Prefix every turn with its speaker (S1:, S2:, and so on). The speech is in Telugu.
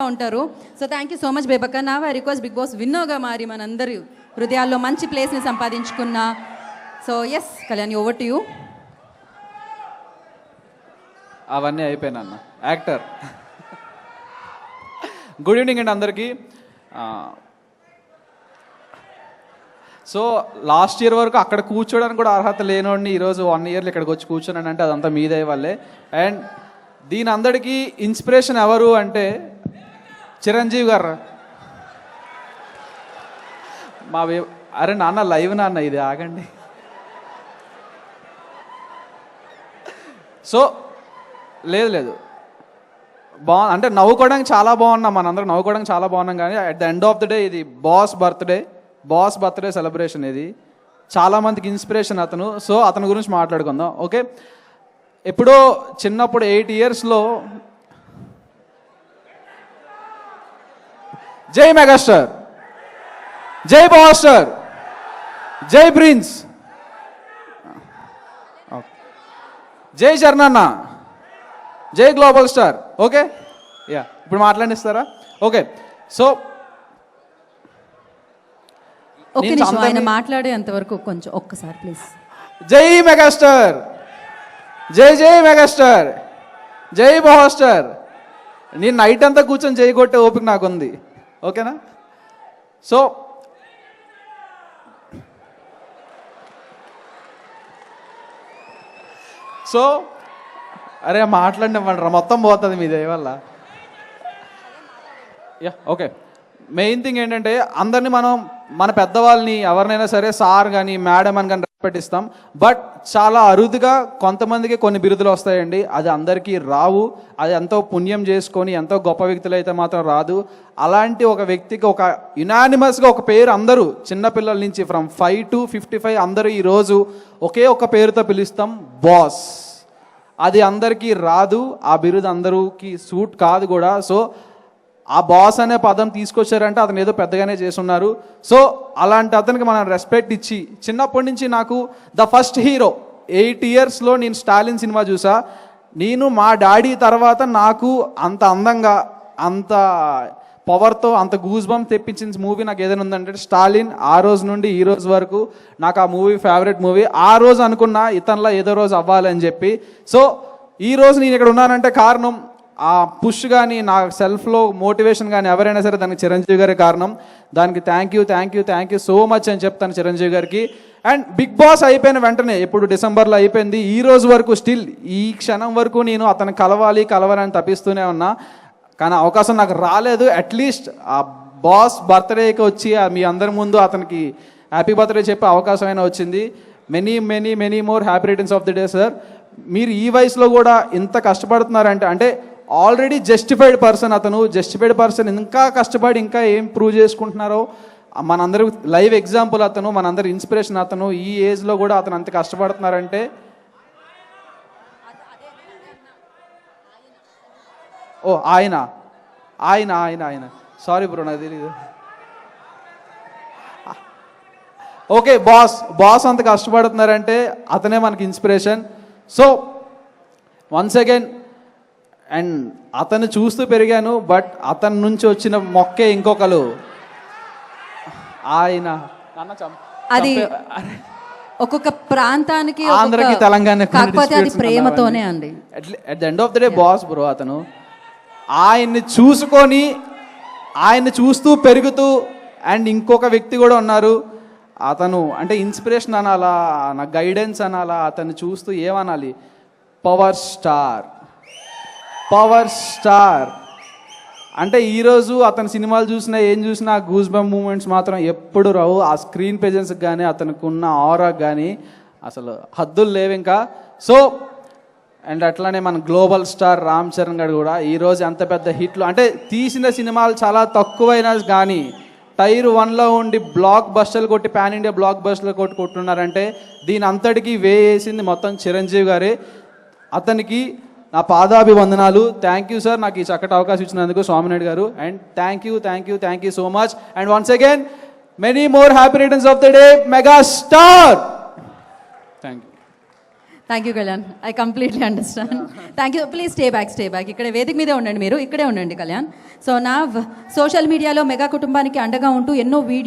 S1: ఉంటారు. So thank you so much Bebakka. నా ఐ రిక్వెస్ట్ బిగ్ బాస్ విన్నర్గా మారి మనందరి హృదయాల్లో మంచి ప్లేస్ని సంపాదించుకున్న so S Kalyani, over to you.
S2: అవన్నీ అయిపోయినా అన్న యాక్టర్. గుడ్ ఈవినింగ్ అండి అందరికీ. సో లాస్ట్ ఇయర్ వరకు అక్కడ కూర్చోడానికి కూడా అర్హత లేనోడిని ఈరోజు 1 ఇయర్లో ఇక్కడికి వచ్చి కూర్చోనండి అంటే అదంతా మీదే వాళ్ళే. అండ్ దీని అందరికీ ఇన్స్పిరేషన్ ఎవరు అంటే చిరంజీవి గారు. అరే నాన్న లైవ్ నాన్న ఇది ఆగండి. సో లేదు అంటే నవ్వుకోవడానికి చాలా బాగున్నాం, మనందరం నవ్వుకోవడానికి చాలా బాగున్నాం. కానీ at the end of the day ఇది బాస్ బర్త్డే సెలబ్రేషన్. ఇది చాలామందికి ఇన్స్పిరేషన్ అతను. సో అతని గురించి మాట్లాడుకుందాం. ఓకే, ఎప్పుడో చిన్నప్పుడు 8 ఇయర్స్లో జై మెగాస్టార్, జై బాస్టర్, జై ప్రిన్స్, జై చరణన్న, జై గ్లోబల్ స్టార్. ఓకే యా, ఇప్పుడు మాట్లాడిస్తారా? ఓకే, సో
S1: ఒక్క నిమిషం ఆయన మాట్లాడేంత వరకు కొంచెం ఒక్కసారి ప్లీజ్.
S2: జై మెగాస్టార్, జై మెగాస్టార్, జై బాస్టర్. నేను నైట్ అంతా కూర్చొని జై కొట్టే ఓపిక నాకుంది. ఓకేనా? సో అరే మాట్లాడినవ్వండి, మొత్తం పోతుంది మీ దయ వల్ల. యా ఓకే, మెయిన్ థింగ్ ఏంటంటే అందరినీ మనం మన పెద్దవాళ్ళని ఎవరినైనా సరే సార్ కానీ మేడం అని కానీ రెస్పెక్ట్ ఇస్తాం. బట్ చాలా అరుదుగా కొంతమందికి కొన్ని బిరుదులు వస్తాయండి, అది అందరికీ రావు. అది ఎంతో పుణ్యం చేసుకొని ఎంతో గొప్ప వ్యక్తులు అయితే మాత్రం రాదు. అలాంటి ఒక వ్యక్తికి ఒక యునానిమస్గా ఒక పేరు అందరూ చిన్నపిల్లల నుంచి ఫ్రమ్ 5 to 55 అందరూ ఈరోజు ఒకే ఒక పేరుతో పిలుస్తాం, బాస్. అది అందరికీ రాదు, ఆ బిరుదు అందరికీ సూట్ కాదు కూడా. సో ఆ బాస్ అనే పదం తీసుకొచ్చారంటే అతను ఏదో పెద్దగానే చేస్తున్నారు. సో అలాంటి అతనికి మనం రెస్పెక్ట్ ఇచ్చి, చిన్నప్పటి నుంచి నాకు ద ఫస్ట్ హీరో 8 ఇయర్స్లో నేను స్టాలిన్ సినిమా చూసా. నేను మా డాడీ తర్వాత నాకు అంత అందంగా అంత పవర్తో అంత గూస్ బంప్ తెప్పించిన మూవీ నాకు ఏదైనా ఉందంటే స్టాలిన్. ఆ రోజు నుండి ఈ రోజు వరకు నాకు ఆ మూవీ ఫేవరెట్ మూవీ. ఆ రోజు అనుకున్నా ఇతనిలా ఏదో రోజు అవ్వాలని చెప్పి. సో ఈ రోజు నేను ఇక్కడ ఉన్నానంటే కారణం ఆ పుష్ కానీ నా సెల్ఫ్లో మోటివేషన్ కానీ ఎవరైనా సరే దానికి చిరంజీవి గారే కారణం. దానికి థ్యాంక్ యూ సో మచ్ అని చెప్తాను చిరంజీవి గారికి. అండ్ బిగ్ బాస్ అయిపోయిన వెంటనే ఇప్పుడు డిసెంబర్లో అయిపోయింది, ఈ రోజు వరకు స్టిల్ ఈ క్షణం వరకు నేను అతను కలవాలని తప్పిస్తూనే ఉన్నా. కానీ అవకాశం నాకు రాలేదు. అట్లీస్ట్ ఆ బాస్ బర్త్డేకి వచ్చి మీ అందరి ముందు అతనికి హ్యాపీ బర్త్డే చెప్పే అవకాశం అయినా వచ్చింది. Many more happy returns of the day sir. మీరు ఈ వయసులో కూడా ఇంత కష్టపడుతున్నారంటే అంటే ఆల్రెడీ జస్టిఫైడ్ పర్సన్ ఇంకా కష్టపడి ఇంకా ఏం ప్రూవ్ చేసుకుంటున్నారో మనందరూ లైవ్ ఎగ్జాంపుల్ అతను, మనందరి ఇన్స్పిరేషన్ అతను. ఈ ఏజ్లో కూడా అతను అంత కష్టపడుతున్నారంటే ఓ ఆయన సారీ బ్రో నాకు తెలీదు. ఓకే, బాస్ అంత కష్టపడుతున్నారంటే అతనే మనకి inspiration. So once again and అతను చూస్తూ పెరిగాను, బట్ అతని నుంచి వచ్చిన మొక్కే ఇంకొకరు ఆయన.
S1: అది ఒక్కొక్క ప్రాంతానికి
S2: ఆంధ్రకి తెలంగాణ
S1: కాకపోతే అది ప్రేమతోనే అండి.
S2: At the end of the day boss bro అతను. ఆయన్ని చూస్తూ పెరుగుతూ అండ్ ఇంకొక వ్యక్తి కూడా ఉన్నారు. అతను అంటే ఇన్స్పిరేషన్ అనాలా, నా గైడెన్స్ అనాలా, అతన్ని చూస్తూ ఏమనాలి, పవర్ స్టార్ అంటే ఈరోజు అతని సినిమాలు ఏం చూసినా గూస్ బంప్ మూమెంట్స్ మాత్రం ఎప్పుడు రావు. ఆ స్క్రీన్ ప్రెజెన్స్కి కానీ అతనికి ఉన్న ఆరాకి కానీ అసలు హద్దులు లేవు ఇంకా. సో అండ్ అట్లానే మన గ్లోబల్ స్టార్ రామ్ చరణ్ గారు కూడా ఈరోజు ఎంత పెద్ద హిట్లు అంటే తీసిన సినిమాలు చాలా తక్కువైనా కానీ టైర్ 1లో ఉండి బ్లాక్ బస్టర్లు కొట్టి పాన్ ఇండియా బ్లాక్ బస్టర్లు కొట్టున్నారంటే దీని అంతటికీ వేసింది మొత్తం చిరంజీవి గారే. అతనికి నా పాదాభివందనాలు. థ్యాంక్ యూ సార్, నాకు ఈ చక్కటి అవకాశం ఇచ్చినందుకు స్వామినాయుడు గారు. And thank you so much. And once again many more happy returns of the day megastar. Thank you.
S1: Thank you Kalyan, I completely understand. Thank you. Please stay back. ఇక్కడ వేదిక మీదే ఉండండి, మీరు ఇక్కడే ఉండండి కళ్యాణ్. సో నా సోషల్ మీడియాలో మెగా కుటుంబానికి అండగా ఉంటూ ఎన్నో వీడియో